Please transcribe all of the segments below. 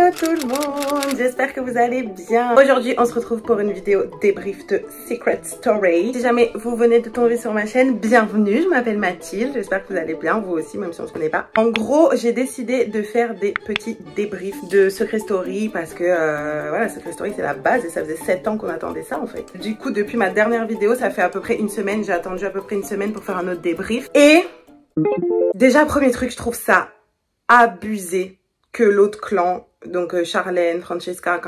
Hello tout le monde, j'espère que vous allez bien. Aujourd'hui on se retrouve pour une vidéo débrief de Secret Story. Si jamais vous venez de tomber sur ma chaîne, bienvenue, je m'appelle Mathilde, j'espère que vous allez bien, vous aussi même si on se connaît pas. En gros j'ai décidé de faire des petits débriefs de Secret Story parce que voilà, Secret Story c'est la base et ça faisait 7 ans qu'on attendait ça en fait. Du coup depuis ma dernière vidéo ça fait à peu près une semaine, j'ai attendu à peu près une semaine pour faire un autre débrief. Et déjà premier truc, je trouve ça abusé que l'autre clan, donc Charlène, Francesca,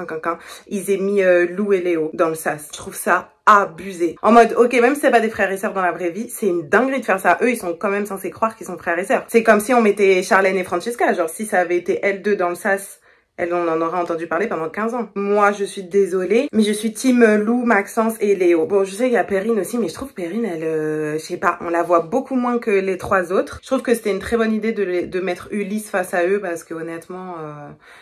ils aient mis Lou et Léo dans le sas. Je trouve ça abusé. En mode, ok, même si c'est pas des frères et sœurs dans la vraie vie, c'est une dinguerie de faire ça. Eux, ils sont quand même censés croire qu'ils sont frères et sœurs. C'est comme si on mettait Charlène et Francesca. Genre, si ça avait été elles deux dans le sas, on en aurait entendu parler pendant 15 ans. Moi, je suis désolée, mais je suis team Lou, Maxence et Léo. Bon, je sais qu'il y a Perrine aussi, mais je trouve Perrine, elle, je sais pas, on la voit beaucoup moins que les trois autres. Je trouve que c'était une très bonne idée de mettre Ulysse face à eux parce que honnêtement,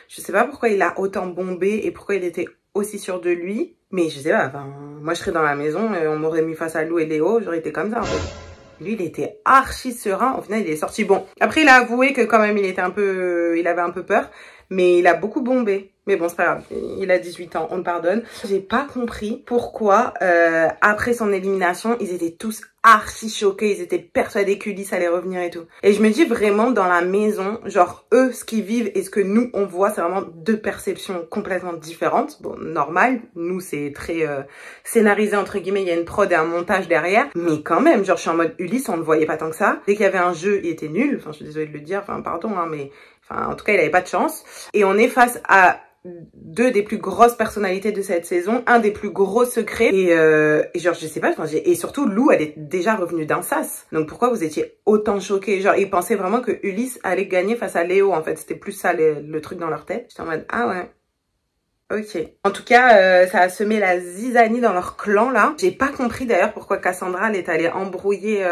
je sais pas pourquoi il a autant bombé et pourquoi il était aussi sûr de lui. Mais je sais pas, enfin, moi je serais dans la maison et on m'aurait mis face à Lou et Léo, j'aurais été comme ça en fait. Lui, il était archi serein. Au final, il est sorti bon. Après, il a avoué que quand même, il avait un peu peur. Mais il a beaucoup bombé. Mais bon, c'est pas grave. Il a 18 ans, on le pardonne. J'ai pas compris pourquoi, après son élimination, ils étaient tous archi choqués. Ils étaient persuadés qu'Ulysse allait revenir et tout. Et je me dis vraiment, dans la maison, genre, eux, ce qu'ils vivent et ce que nous, on voit, c'est vraiment deux perceptions complètement différentes. Bon, normal. Nous, c'est très scénarisé, entre guillemets. Il y a une prod et un montage derrière. Mais quand même, genre, je suis en mode Ulysse, on le voyait pas tant que ça. Dès qu'il y avait un jeu, il était nul. Enfin, je suis désolée de le dire. Enfin, pardon, hein, mais... Enfin, en tout cas, il avait pas de chance. Et on est face à deux des plus grosses personnalités de cette saison, un des plus gros secrets. Et genre, je sais pas, et surtout, Lou, elle est déjà revenue d'un sas. Donc pourquoi vous étiez autant choqués? Genre, ils pensaient vraiment que Ulysse allait gagner face à Léo, en fait. C'était plus ça le truc dans leur tête. J'étais en mode, ah ouais. Ok. En tout cas, ça a semé la zizanie dans leur clan, là. J'ai pas compris, d'ailleurs, pourquoi Cassandra, elle est allée embrouiller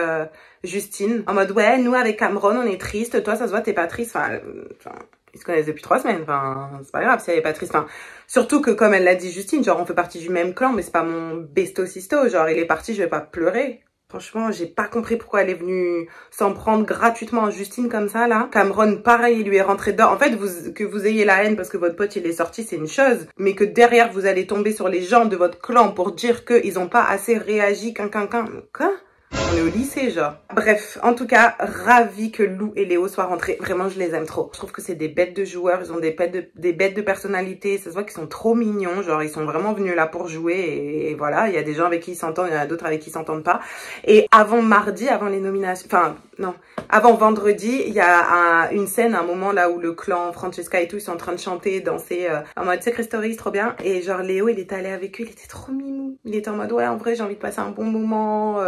Justine. En mode, ouais, nous, avec Cameron, on est triste. Toi, ça se voit, t'es pas triste. Enfin, ils se connaissent depuis 3 semaines. Enfin, c'est pas grave si elle est pas triste. Enfin, surtout que, comme elle l'a dit, Justine, genre, on fait partie du même clan, mais c'est pas mon besto-sisto. Genre, il est parti, je vais pas pleurer. Franchement, j'ai pas compris pourquoi elle est venue s'en prendre gratuitement à Justine comme ça, là. Cameron, pareil, il lui est rentré dedans. En fait, que vous ayez la haine parce que votre pote, il est sorti, c'est une chose. Mais que derrière, vous allez tomber sur les gens de votre clan pour dire qu'ils ont pas assez réagi, Quoi? On est au lycée, genre. Bref, en tout cas, ravie que Lou et Léo soient rentrés. Vraiment, je les aime trop. Je trouve que c'est des bêtes de joueurs. Ils ont des bêtes de personnalité. Ça se voit qu'ils sont trop mignons. Genre, ils sont vraiment venus là pour jouer. Et voilà, il y a des gens avec qui ils s'entendent. Il y en a d'autres avec qui ils s'entendent pas. Et avant mardi, avant les nominations... Enfin, non. Avant vendredi, il y a une scène, un moment là où le clan Francesca et tout, ils sont en train de chanter, danser en mode Secret Story, c'est trop bien. Et genre, Léo, il est allé avec eux. Il était trop mignon. Il était en mode, ouais, en vrai, j'ai envie de passer un bon moment...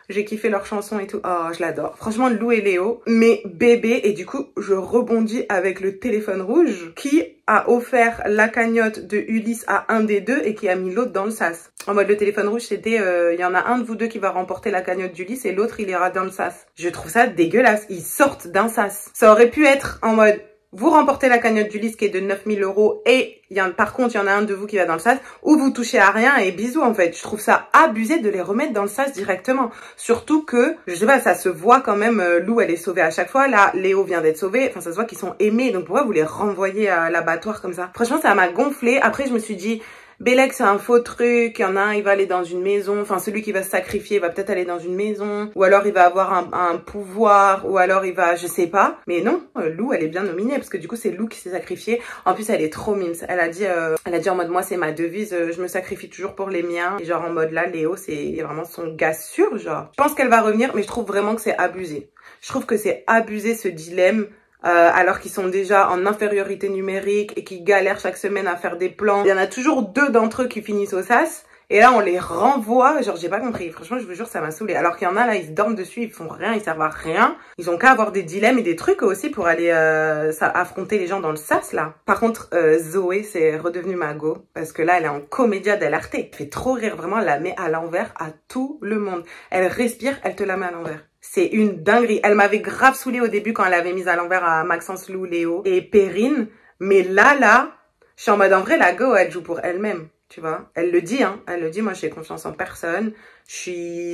J'ai kiffé leurs chansons et tout. Oh, je l'adore. Franchement, Lou et Léo, mes bébés. Et du coup, je rebondis avec le téléphone rouge qui a offert la cagnotte de Ulysse à un des deux et qui a mis l'autre dans le sas. En mode, le téléphone rouge, c'était, il y en a un de vous deux qui va remporter la cagnotte d'Ulysse et l'autre, il ira dans le sas. Je trouve ça dégueulasse. Ils sortent d'un sas. Ça aurait pu être en mode... Vous remportez la cagnotte d'Ulysse qui est de 9 000 € et par contre, il y en a un de vous qui va dans le sas ou vous touchez à rien et bisous en fait. Je trouve ça abusé de les remettre dans le sas directement. Surtout que, je sais pas, ça se voit quand même, Lou elle est sauvée à chaque fois. Là, Léo vient d'être sauvé. Enfin, ça se voit qu'ils sont aimés. Donc pourquoi vous les renvoyez à l'abattoir comme ça? Franchement, ça m'a gonflé. Après, je me suis dit... Bélec, c'est un faux truc, il y en a un, il va aller dans une maison, enfin celui qui va se sacrifier va peut-être aller dans une maison, ou alors il va avoir un pouvoir, ou alors il va, je sais pas. Mais non, Lou, elle est bien nominée, parce que du coup c'est Lou qui s'est sacrifiée. En plus elle est trop mimes, elle a dit en mode moi c'est ma devise, je me sacrifie toujours pour les miens. Et genre en mode là, Léo c'est vraiment son gars sûr, genre. Je pense qu'elle va revenir, mais je trouve vraiment que c'est abusé. Je trouve que c'est abusé ce dilemme. Alors qu'ils sont déjà en infériorité numérique et qu'ils galèrent chaque semaine à faire des plans. Il y en a toujours 2 d'entre eux qui finissent au sas. Et là, on les renvoie. Genre, j'ai pas compris. Franchement, je vous jure, ça m'a saoulée. Alors qu'il y en a, là, ils se dorment dessus, ils font rien, ils servent à rien. Ils ont qu'à avoir des dilemmes et des trucs aussi pour aller affronter les gens dans le sas, là. Par contre, Zoé, c'est redevenu ma go. Parce que là, elle est en comédia dell'arte. Elle fait trop rire. Vraiment, elle la met à l'envers à tout le monde. Elle respire, elle te la met à l'envers. C'est une dinguerie. Elle m'avait grave saoulée au début quand elle avait mise à l'envers à Maxence, Lou, Léo et Perrine. Mais là, je suis en mode en vrai, la go, elle joue pour elle-même. tu vois. Elle le dit, hein. Elle le dit, moi, j'ai confiance en personne.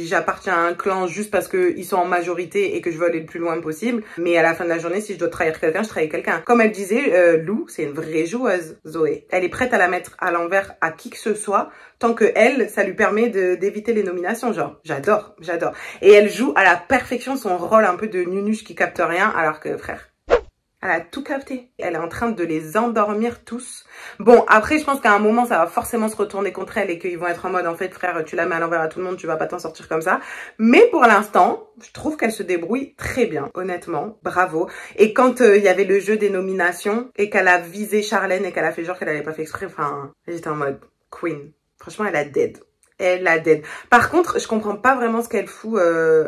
J'appartiens à un clan juste parce que ils sont en majorité et que je veux aller le plus loin possible. Mais à la fin de la journée, si je dois trahir quelqu'un, je trahis quelqu'un. Comme elle disait, Lou, c'est une vraie joueuse, Zoé. Elle est prête à la mettre à l'envers à qui que ce soit, tant que elle, ça lui permet d'éviter les nominations, genre. J'adore, j'adore. Et elle joue à la perfection son rôle un peu de nunuche qui capte rien, alors que, frère, elle a tout capté. Elle est en train de les endormir tous. Bon, après, je pense qu'à un moment, ça va forcément se retourner contre elle et qu'ils vont être en mode, en fait, frère, tu la mets à l'envers à tout le monde, tu vas pas t'en sortir comme ça. Mais pour l'instant, je trouve qu'elle se débrouille très bien, honnêtement. Bravo. Et quand il y avait le jeu des nominations et qu'elle a visé Charlène et qu'elle a fait genre qu'elle avait pas fait exprès, enfin, j'étais en mode queen. Franchement, elle a dead. Elle la dead. Par contre, je comprends pas vraiment ce qu'elle fout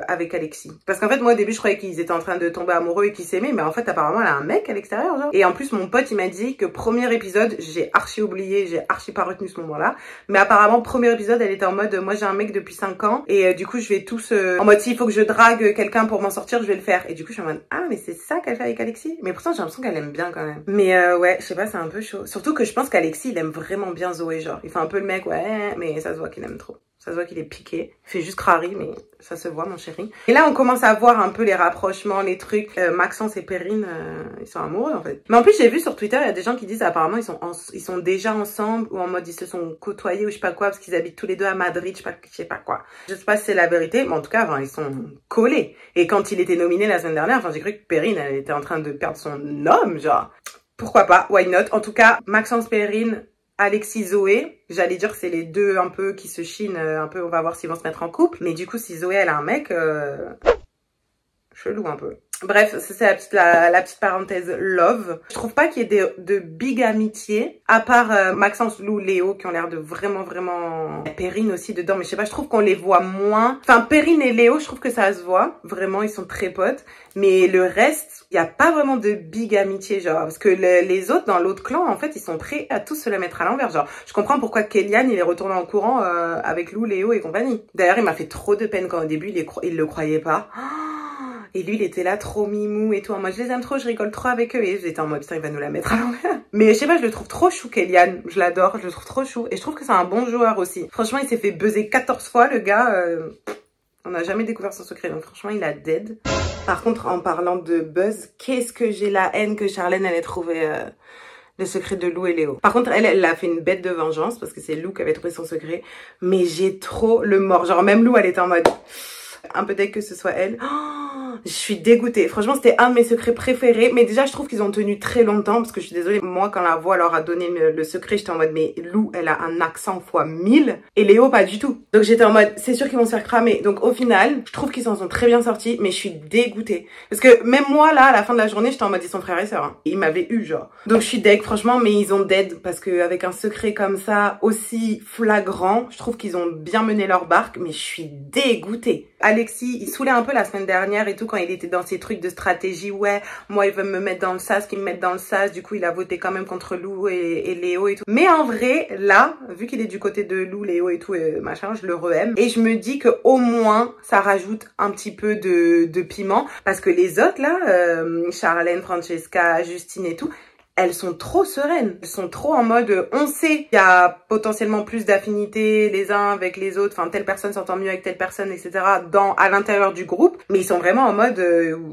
avec Alexis. Parce qu'en fait, moi au début, je croyais qu'ils étaient en train de tomber amoureux et qu'ils s'aimaient. Mais en fait, apparemment, elle a un mec à l'extérieur, genre. Et en plus, mon pote, il m'a dit que premier épisode, j'ai archi oublié, j'ai archi pas retenu ce moment-là. Mais apparemment, premier épisode, elle était en mode, moi j'ai un mec depuis 5 ans. Et du coup, je vais tous... en mode, s'il faut que je drague quelqu'un pour m'en sortir, je vais le faire. Et du coup, je suis en mode, ah, mais c'est ça qu'elle fait avec Alexis. Mais pourtant, j'ai l'impression qu'elle aime bien quand même. Mais ouais, je sais pas, c'est un peu chaud. Surtout que je pense qu'Alexis, il aime vraiment bien Zoé, genre. Il fait un peu le mec, ouais, mais ça se voit qu'il aime trop. Ça se voit qu'il est piqué. Il fait juste crari, mais ça se voit, mon chéri. Et là, on commence à voir un peu les rapprochements, les trucs. Maxence et Perrine, ils sont amoureux, en fait. Mais en plus, j'ai vu sur Twitter, il y a des gens qui disent, apparemment, ils sont déjà ensemble, ou en mode, ils se sont côtoyés, ou je sais pas quoi, parce qu'ils habitent tous les deux à Madrid, je sais pas quoi. Je sais pas si c'est la vérité, mais en tout cas, enfin, ils sont collés. Et quand il était nominé la semaine dernière, enfin, j'ai cru que Perrine, elle était en train de perdre son homme, genre. Pourquoi pas, why not? En tout cas, Maxence, Perrine, Alexis, Zoé, j'allais dire que c'est les deux un peu qui se chinent, un peu, on va voir s'ils vont se mettre en couple. Mais du coup, si Zoé, elle a un mec, chelou un peu. Bref, c'est la petite parenthèse love. Je trouve pas qu'il y ait de big amitié, à part Maxence, Lou, Léo, qui ont l'air de vraiment... Perrine aussi dedans, mais je sais pas, je trouve qu'on les voit moins. Enfin, Perrine et Léo, je trouve que ça se voit. Vraiment, ils sont très potes. Mais le reste, il y a pas vraiment de big amitié, genre. Parce que les autres, dans l'autre clan, en fait, ils sont prêts à tous se le mettre à l'envers. Genre, je comprends pourquoi Kellyanne, il est retourné en courant avec Lou, Léo et compagnie. D'ailleurs, il m'a fait trop de peine quand au début, il le croyait pas. Et lui, il était là trop mimou et tout. Moi, je les aime trop, je rigole trop avec eux. Et j'étais en mode, putain, il va nous la mettre à l'envers. Mais je sais pas, je le trouve trop chou, Kellyanne. Je l'adore, je le trouve trop chou. Et je trouve que c'est un bon joueur aussi. Franchement, il s'est fait buzzer 14 fois, le gars. On n'a jamais découvert son secret. Donc franchement, il a dead. Par contre, en parlant de buzz, qu'est-ce que j'ai la haine que Charlène allait trouver... le secret de Lou et Léo. Par contre, elle a fait une bête de vengeance parce que c'est Lou qui avait trouvé son secret. Mais j'ai trop le mort. Genre, même Lou, elle était en mode... un peu dès que ce soit elle. Oh, je suis dégoûtée. Franchement, c'était un de mes secrets préférés. Mais déjà, je trouve qu'ils ont tenu très longtemps. Parce que je suis désolée, moi, quand la voix leur a donné le secret, j'étais en mode, mais Lou, elle a un accent fois 1000. Et Léo, pas du tout. Donc j'étais en mode, c'est sûr qu'ils vont se faire cramer. Donc au final, je trouve qu'ils s'en sont très bien sortis. Mais je suis dégoûtée. Parce que même moi, là, à la fin de la journée, j'étais en mode, ils sont frères et sœurs. Hein. Ils m'avaient eu, genre. Donc je suis deg, franchement. Mais ils ont dead. Parce qu'avec un secret comme ça, aussi flagrant, je trouve qu'ils ont bien mené leur barque. Mais je suis dégoûtée. Alexis, il saoulait un peu la semaine dernière et tout quand il était dans ses trucs de stratégie. Ouais, moi il veut me mettre dans le sas, qu'il me mette dans le sas. Du coup, il a voté quand même contre Lou et Léo et tout. Mais en vrai, là, vu qu'il est du côté de Lou, Léo et tout, machin, je le re-aime. Et je me dis que au moins, ça rajoute un petit peu de piment. Parce que les autres là, Charlène, Francesca, Justine et tout... elles sont trop sereines, elles sont trop en mode on sait qu'il y a potentiellement plus d'affinités les uns avec les autres, enfin telle personne s'entend mieux avec telle personne, etc. à l'intérieur du groupe, mais ils sont vraiment en mode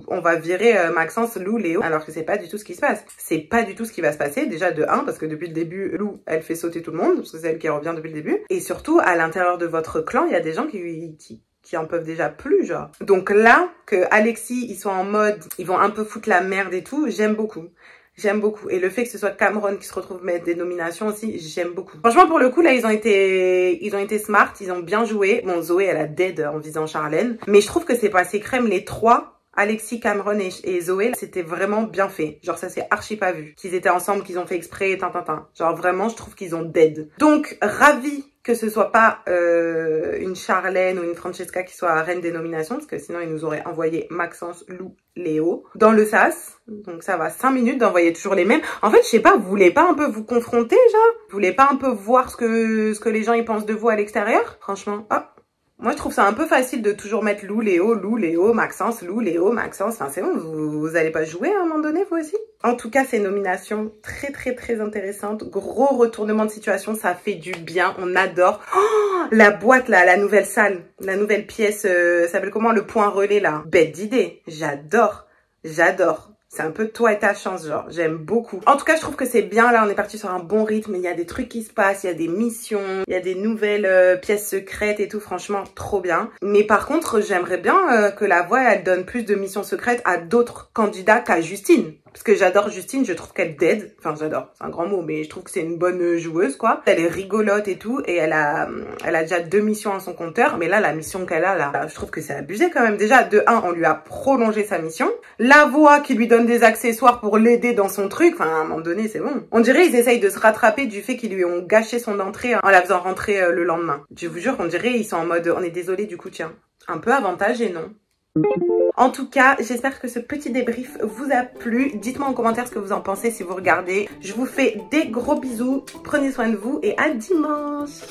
on va virer Maxence, Lou, Léo, alors que c'est pas du tout ce qui se passe. C'est pas du tout ce qui va se passer, déjà de 1, parce que depuis le début, Lou, elle fait sauter tout le monde, parce que c'est elle qui revient depuis le début, et surtout à l'intérieur de votre clan, il y a des gens qui en peuvent déjà plus, genre. Donc là, que Alexis, ils sont en mode, ils vont un peu foutre la merde et tout, j'aime beaucoup. J'aime beaucoup. Et le fait que ce soit Cameron qui se retrouve mettre des nominations aussi, j'aime beaucoup. Franchement, pour le coup, là, ils ont été smart, ils ont bien joué. Bon, Zoé, elle a dead en visant Charlène. Mais je trouve que c'est passé crème, les trois, Alexis, Cameron et Zoé, c'était vraiment bien fait. Genre, ça s'est archi pas vu. Qu'ils étaient ensemble, qu'ils ont fait exprès, Genre, vraiment, je trouve qu'ils ont dead. Donc, ravi que ce soit pas une Charlène ou une Francesca qui soit reine des nominations, parce que sinon ils nous auraient envoyé Maxence, Lou, Léo dans le sas. Donc ça va 5 minutes d'envoyer toujours les mêmes. En fait, je sais pas, vous voulez pas un peu vous confronter, genre? Vous voulez pas un peu voir ce que les gens ils pensent de vous à l'extérieur? Franchement, hop. Moi, je trouve ça un peu facile de toujours mettre Lou, Léo, Maxence, Lou, Léo, Maxence. Enfin, c'est bon, vous allez pas jouer à un moment donné, vous aussi? En tout cas, ces nominations très intéressantes. Gros retournement de situation, ça fait du bien, on adore. Oh, la boîte là, la nouvelle salle, la nouvelle pièce, ça s'appelle comment? Le point relais là. Bête d'idée, j'adore. C'est un peu toi et ta chance, genre, j'aime beaucoup. En tout cas, je trouve que c'est bien, là, on est parti sur un bon rythme, il y a des trucs qui se passent, il y a des missions, il y a des nouvelles pièces secrètes et tout, franchement, trop bien. Mais par contre, j'aimerais bien que La Voix, elle donne plus de missions secrètes à d'autres candidats qu'à Justine. Parce que j'adore Justine, je trouve qu'elle dead. Enfin, j'adore, c'est un grand mot, mais je trouve que c'est une bonne joueuse, quoi. Elle est rigolote et tout, et elle a déjà 2 missions à son compteur. Mais là, la mission qu'elle a, là, je trouve que c'est abusé quand même. Déjà, de 1, on lui a prolongé sa mission. La Voix qui lui donne des accessoires pour l'aider dans son truc. Enfin, à un moment donné, c'est bon. On dirait ils essayent de se rattraper du fait qu'ils lui ont gâché son entrée en la faisant rentrer le lendemain. Je vous jure qu'on dirait ils sont en mode, on est désolé du coup, tiens. Un peu avantagé, non? En tout cas, j'espère que ce petit débrief vous a plu. Dites-moi en commentaire ce que vous en pensez si vous regardez. Je vous fais des gros bisous. Prenez soin de vous et à dimanche.